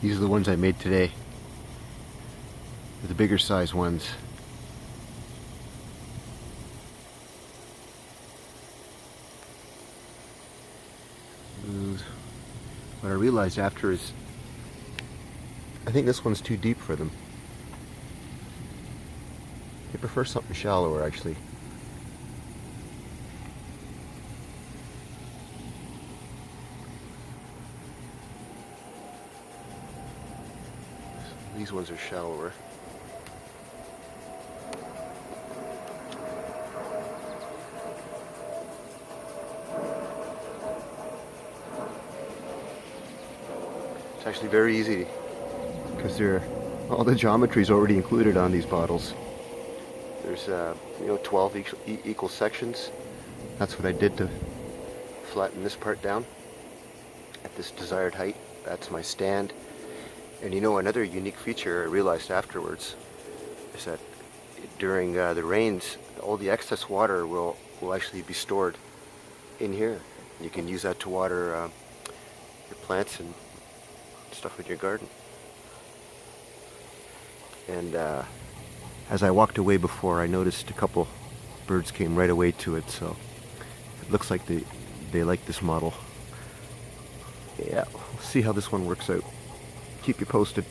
These are the ones I made today. The bigger size ones. What I realized after is I think this one's too deep for them. They prefer something shallower, actually. These ones are shallower. It's actually very easy because all the geometry is already included on these bottles. There's 12 equal sections. That's what I did to flatten this part down at this desired height. That's my stand. And another unique feature I realized afterwards is that during the rains, all the excess water will actually be stored in here. You can use that to water your plants and stuff in your garden. And as I walked away before, I noticed a couple birds came right away to it, so it looks like they like this model. Yeah, we'll see how this one works out. Keep you posted.